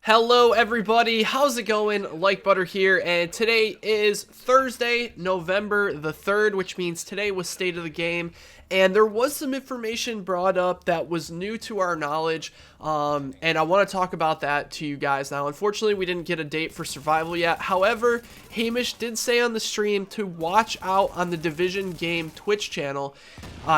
Hello everybody, how's it going? Like Butter here, and today is Thursday, November the 3rd, which means today was State of the Game, and there was some information brought up that was new to our knowledge, and I want to talk about that to you guys now. Unfortunately, we didn't get a date for Survival yet. However, Hamish did say on the stream to watch out on the Division Game Twitch channel.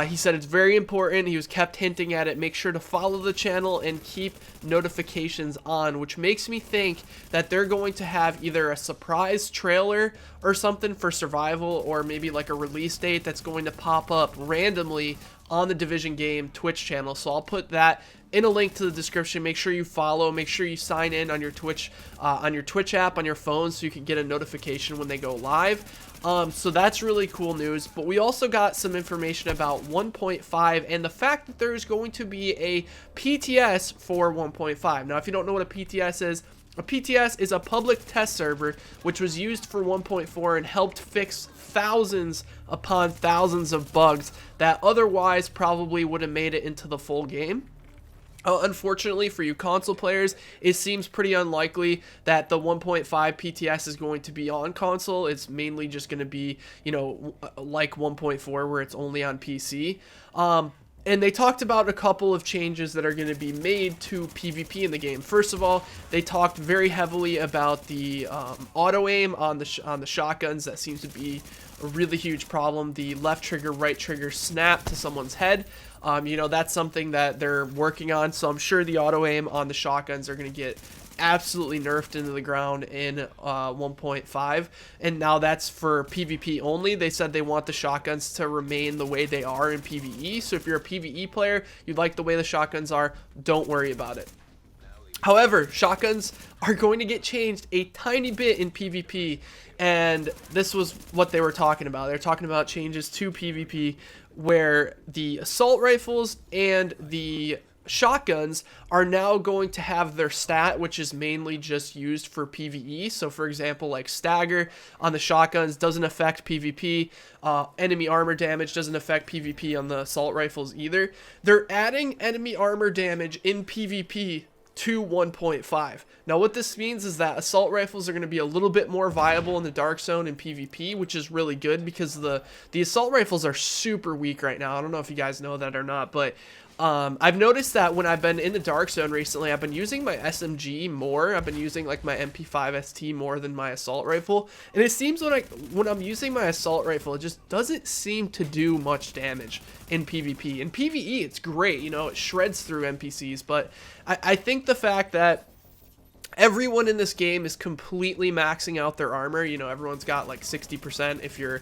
He said it's very important. He was kept hinting at it. Make sure to follow the channel and keep notifications on, which makes me think that they're going to have either a surprise trailer or something for Survival, or maybe like a release date that's going to pop up randomly on the Division Game Twitch channel. So I'll put that in a link to the description. Make sure you follow, make sure you sign in on your Twitch app on your phone so you can get a notification when they go live. So that's really cool news. But we also got some information about 1.5 and the fact that there's going to be a PTS for 1.5. Now, if you don't know what a PTS is, a PTS is a public test server which was used for 1.4 and helped fix thousands upon thousands of bugs that otherwise probably would have made it into the full game. Unfortunately for you console players, it seems pretty unlikely that the 1.5 PTS is going to be on console. It's mainly just going to be, you know, like 1.4 where it's only on PC. And they talked about a couple of changes that are going to be made to PvP in the game. First of all, they talked very heavily about the auto aim on the shotguns. That seems to be a really huge problem. The left trigger, right trigger snap to someone's head. You know, that's something that they're working on. So I'm sure the auto aim on the shotguns are going to get absolutely nerfed into the ground in 1.5, and now that's for PvP only. They said they want the shotguns to remain the way they are in PvE, so if you're a PvE player, you like the way the shotguns are, don't worry about it. However, shotguns are going to get changed a tiny bit in PvP, and this was what they were talking about. They're talking about changes to PvP where the assault rifles and the shotguns are now going to have their stat, which is mainly just used for PvE. So for example, like Stagger on the shotguns doesn't affect PvP. Enemy armor damage doesn't affect PvP on the assault rifles either. They're adding enemy armor damage in PvP to 1.5. Now what this means is that assault rifles are going to be a little bit more viable in the dark zone in PvP, which is really good because the assault rifles are super weak right now. I don't know if you guys know that or not, but I've noticed that when I've been in the dark zone recently, I've been using my SMG more. I've been using like my MP5 ST more than my assault rifle, and it seems when I'm using my assault rifle, it just doesn't seem to do much damage in PvP. In PvE, it's great, you know, it shreds through NPCs, but I think the fact that everyone in this game is completely maxing out their armor. You know, everyone's got like 60% if you're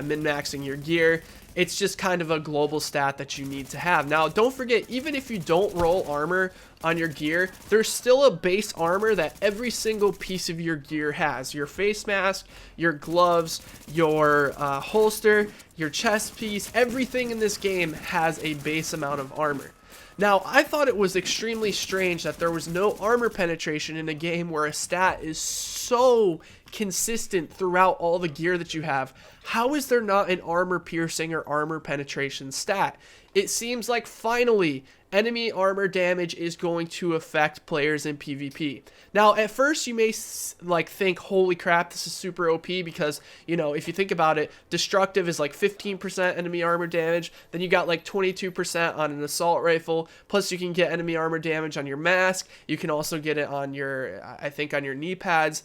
min-maxing your gear. It's just kind of a global stat that you need to have. Now, don't forget, even if you don't roll armor on your gear, there's still a base armor that every single piece of your gear has. Your face mask, your gloves, your holster, your chest piece, everything in this game has a base amount of armor. Now, I thought it was extremely strange that there was no armor penetration in a game where a stat is so consistent throughout all the gear that you have. How is there not an armor piercing or armor penetration stat? It seems like finally enemy armor damage is going to affect players in PvP. Now, at first you may like think, holy crap, this is super OP, because, you know, if you think about it, destructive is like 15% enemy armor damage, then you got like 22% on an assault rifle, plus you can get enemy armor damage on your mask, you can also get it on your, I think, on your knee pads.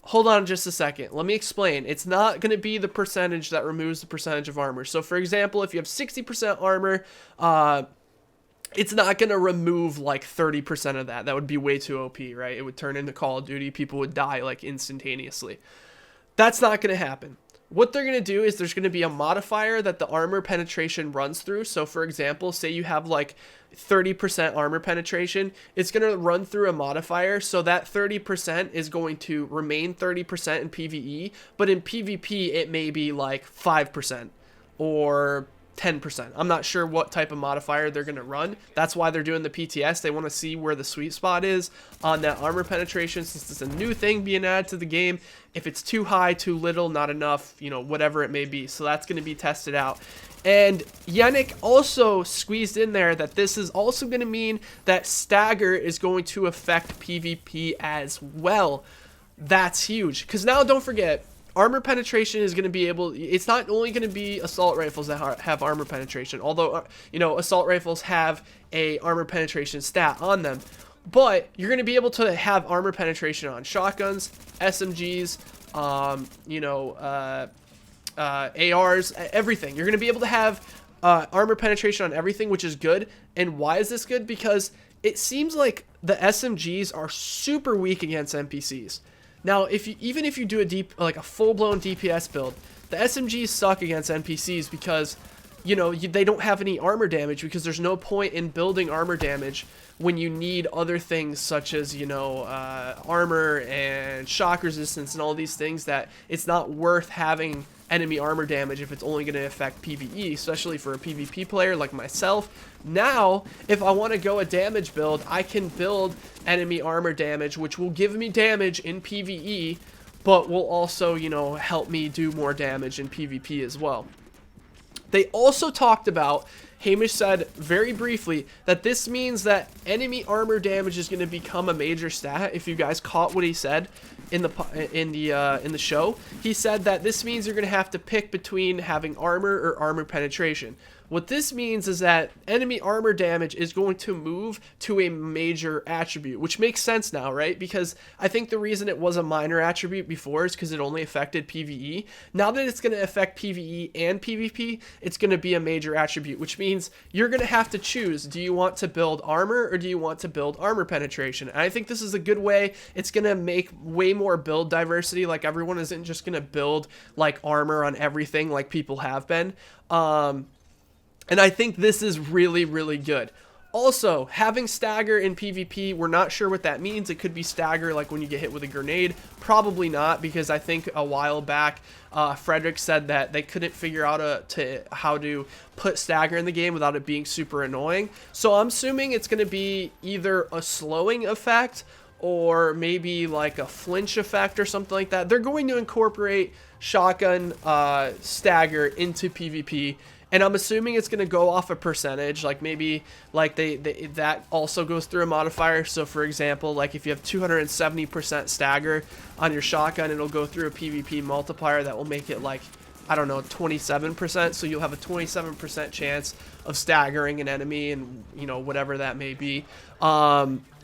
Hold on just a second. Let me explain. It's not going to be the percentage that removes the percentage of armor. So, for example, if you have 60% armor, it's not going to remove like 30% of that. That would be way too OP, right? It would turn into Call of Duty. People would die like instantaneously. That's not going to happen. What they're going to do is there's going to be a modifier that the armor penetration runs through. So, for example, say you have like 30% armor penetration, it's going to run through a modifier, so that 30% is going to remain 30% in PvE, but in PvP it may be like 5% or 10%. I'm not sure what type of modifier they're going to run. That's why they're doing the PTS. They want to see where the sweet spot is on that armor penetration, since it's a new thing being added to the game. If it's too high, too little, not enough, you know, whatever it may be. So that's going to be tested out. And Yannick also squeezed in there that this is also going to mean that Stagger is going to affect PvP as well. That's huge. Because now, don't forget, armor penetration is going to be able, it's not only going to be assault rifles that have armor penetration, although, you know, assault rifles have a armor penetration stat on them, but you're going to be able to have armor penetration on shotguns, SMGs, you know, ARs, everything. You're going to be able to have armor penetration on everything, which is good. And why is this good? Because it seems like the SMGs are super weak against NPCs. Now, even if you do a full-blown DPS build, the SMGs suck against NPCs because, you know, they don't have any armor damage, because there's no point in building armor damage when you need other things such as, you know, armor and shock resistance and all these things, that it's not worth having enemy armor damage if it's only going to affect PvE, especially for a PvP player like myself. Now, if I want to go a damage build, I can build enemy armor damage, which will give me damage in PvE, but will also, you know, help me do more damage in PvP as well. They also talked about, Hamish said very briefly, that this means that enemy armor damage is going to become a major stat. If you guys caught what he said in the show, he said that this means you're going to have to pick between having armor or armor penetration. What this means is that enemy armor damage is going to move to a major attribute, which makes sense now, right? Because I think the reason it was a minor attribute before is because it only affected PvE. Now that it's going to affect PvE and PvP, it's going to be a major attribute, which means you're going to have to choose. Do you want to build armor or do you want to build armor penetration? And I think this is a good way. It's going to make way more build diversity. Like, everyone isn't just going to build like armor on everything like people have been. And I think this is really, really good. Also, having Stagger in PvP, we're not sure what that means. It could be Stagger like when you get hit with a grenade. Probably not, because I think a while back, Frederick said that they couldn't figure out how to put Stagger in the game without it being super annoying. So I'm assuming it's going to be either a slowing effect or maybe like a flinch effect or something like that. They're going to incorporate shotgun Stagger into PvP. And I'm assuming it's going to go off a percentage, like maybe like that also goes through a modifier. So for example, like if you have 270% stagger on your shotgun, it'll go through a PvP multiplier that will make it like, I don't know, 27%. So you'll have a 27% chance of staggering an enemy, and, you know, whatever that may be.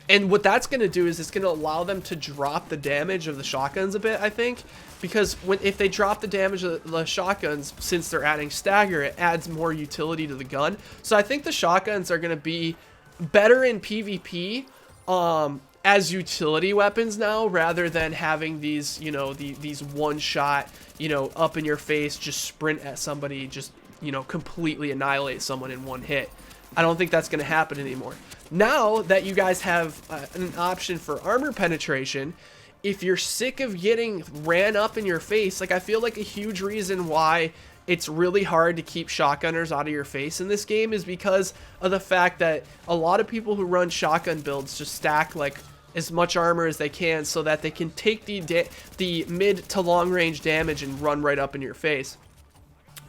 And what that's going to do is it's going to allow them to drop the damage of the shotguns a bit, I think. Because if they drop the damage of the shotguns, since they're adding stagger, it adds more utility to the gun. So I think the shotguns are going to be better in PvP as utility weapons now, rather than having these, you know, these one-shot, you know, up in your face, just sprint at somebody, just, you know, completely annihilate someone in one hit. I don't think that's going to happen anymore. Now that you guys have an option for armor penetration, if you're sick of getting ran up in your face, like, I feel like a huge reason why it's really hard to keep shotgunners out of your face in this game is because of the fact that a lot of people who run shotgun builds just stack like as much armor as they can so that they can take the mid to long range damage and run right up in your face.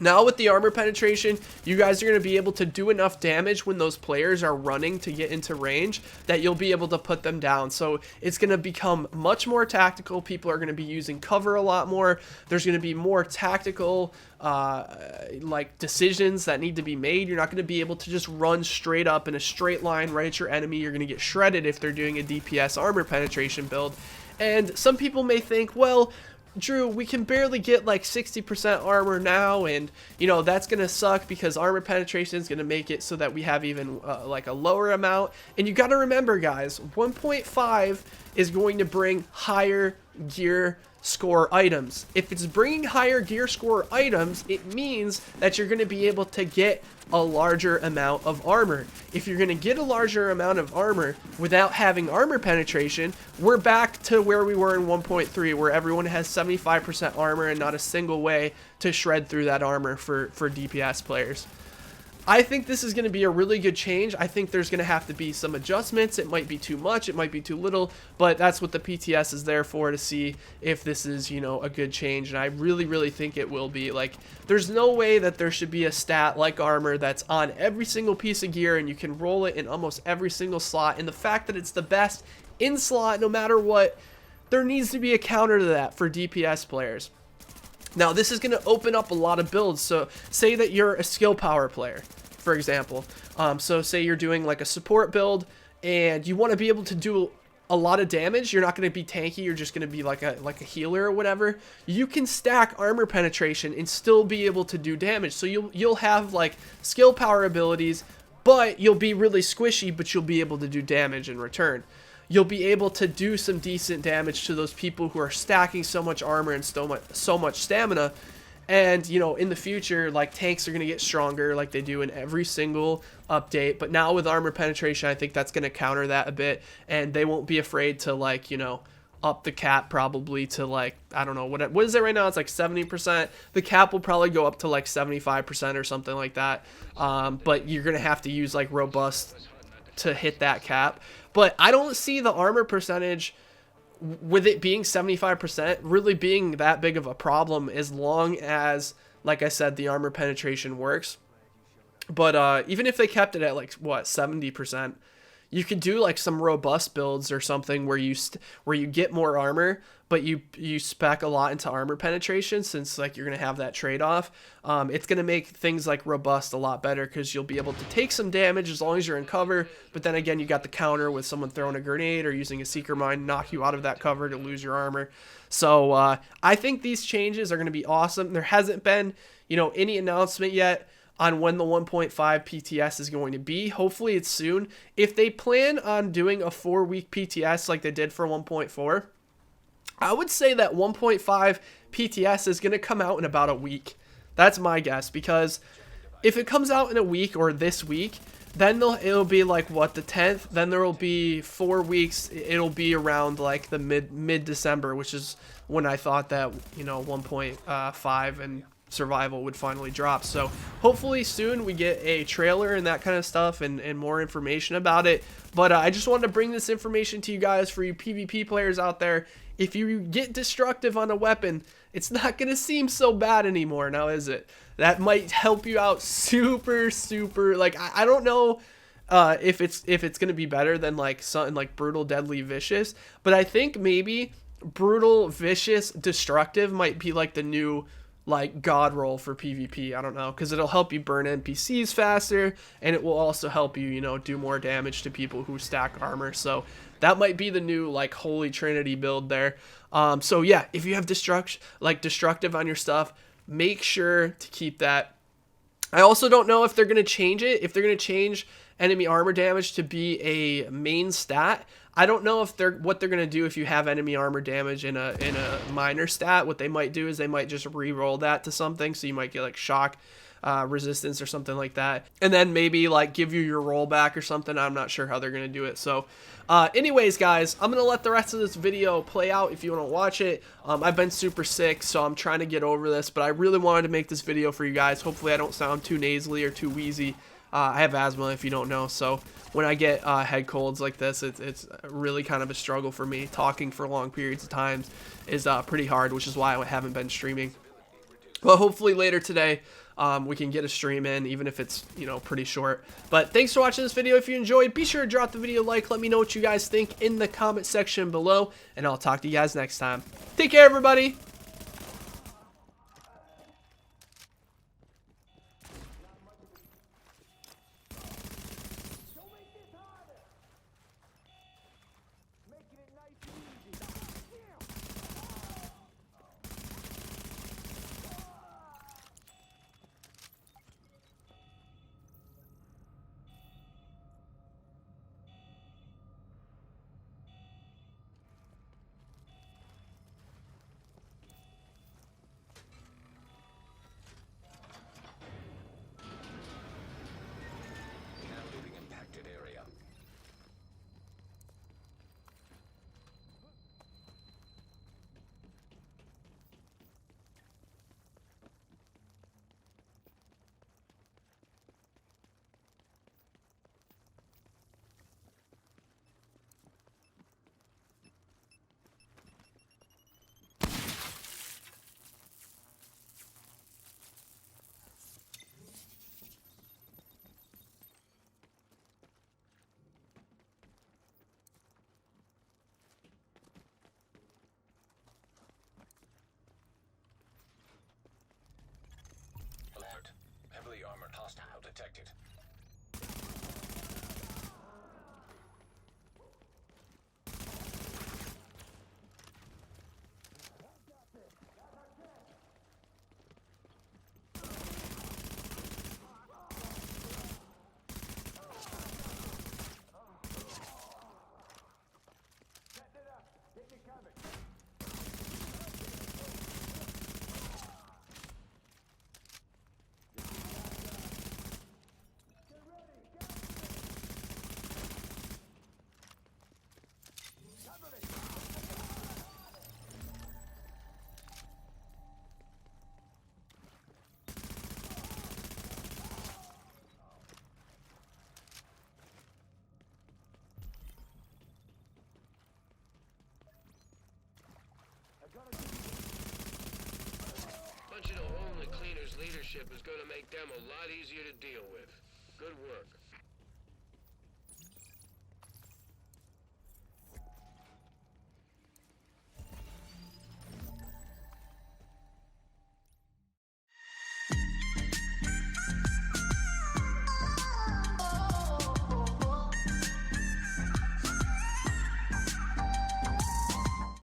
Now with the armor penetration, you guys are going to be able to do enough damage when those players are running to get into range that you'll be able to put them down. So it's going to become much more tactical. People are going to be using cover a lot more. There's going to be more tactical like decisions that need to be made. You're not going to be able to just run straight up in a straight line right at your enemy. You're going to get shredded if they're doing a DPS armor penetration build. And some people may think, well, Drew, we can barely get like 60% armor now, and, you know, that's going to suck because armor penetration is going to make it so that we have even like a lower amount. And you got to remember, guys, 1.5 is going to bring higher gear score items. If it's bringing higher gear score items, it means that you're going to be able to get a larger amount of armor. If you're going to get a larger amount of armor without having armor penetration, we're back to where we were in 1.3, where everyone has 75% armor and not a single way to shred through that armor for DPS players. I think this is going to be a really good change. I think there's going to have to be some adjustments. It might be too much, it might be too little, but that's what the PTS is there for, to see if this is, you know, a good change. And I really, really think it will be. Like, there's no way that there should be a stat like armor that's on every single piece of gear and you can roll it in almost every single slot. And the fact that it's the best in slot no matter what, there needs to be a counter to that for DPS players. Now, this is going to open up a lot of builds. So say that you're a skill power player, for example. So say you're doing like a support build and you want to be able to do a lot of damage. You're not going to be tanky. You're just going to be like a healer or whatever. You can stack armor penetration and still be able to do damage. So you'll have like skill power abilities, but you'll be really squishy, but you'll be able to do damage in return. You'll be able to do some decent damage to those people who are stacking so much armor and so much stamina. And, you know, in the future, like, tanks are going to get stronger like they do in every single update. But now with armor penetration, I think that's going to counter that a bit. And they won't be afraid to, like, you know, up the cap probably to, like, I don't know, what is it right now? It's like 70%. The cap will probably go up to like 75% or something like that. But you're going to have to use, like, robust to hit that cap. But I don't see the armor percentage, with it being 75%, really being that big of a problem, as long as, like I said, the armor penetration works. But even if they kept it at, like, what, 70%, you could do like some robust builds or something where you get more armor, but you spec a lot into armor penetration, since like you're gonna have that trade-off. It's gonna make things like robust a lot better, because you'll be able to take some damage as long as you're in cover. But then again, you got the counter with someone throwing a grenade or using a seeker mine, knock you out of that cover to lose your armor. So I think these changes are gonna be awesome. There hasn't been, you know, any announcement yet on when the 1.5 PTS is going to be. Hopefully it's soon. If they plan on doing a 4-week PTS like they did for 1.4, I would say that 1.5 PTS is going to come out in about a week. That's my guess, because if it comes out in a week or this week, then it'll be like, what, the 10th? Then there will be 4 weeks. It'll be around like the mid-December, which is when I thought that, you know, 1.5 and survival would finally drop. So hopefully soon we get a trailer and that kind of stuff, and more information about it. But I just wanted to bring this information to you guys, for you PvP players out there. If you get destructive on a weapon, it's not going to seem so bad anymore, now is it? That might help you out super, like, I don't know if it's going to be better than like something like brutal, deadly, vicious, but I think maybe brutal, vicious, destructive might be like the new, like, god roll for PvP. I don't know, because it'll help you burn NPCs faster, and it will also help you, you know, do more damage to people who stack armor. So that might be the new, like, holy trinity build there. So yeah, if you have destructive on your stuff, make sure to keep that. I also don't know if they're going to change it, if they're going to change enemy armor damage to be a main stat. I don't know if what they're going to do if you have enemy armor damage in a minor stat. What they might do is they might just re-roll that to something, so you might get like shock resistance or something like that, and then maybe like give you your rollback or something. I'm not sure how they're going to do it. So anyways, guys, I'm going to let the rest of this video play out if you want to watch it. I've been super sick, so I'm trying to get over this, but I really wanted to make this video for you guys. Hopefully I don't sound too nasally or too wheezy. I have asthma, if you don't know, so when I get head colds like this, it's really kind of a struggle for me. Talking for long periods of time is pretty hard, which is why I haven't been streaming. But hopefully later today, we can get a stream in, even if it's, you know, pretty short. But thanks for watching this video. If you enjoyed, be sure to drop the video a like. Let me know what you guys think in the comment section below, and I'll talk to you guys next time. Take care, everybody. leadership is going to make them a lot easier to deal with. Good work.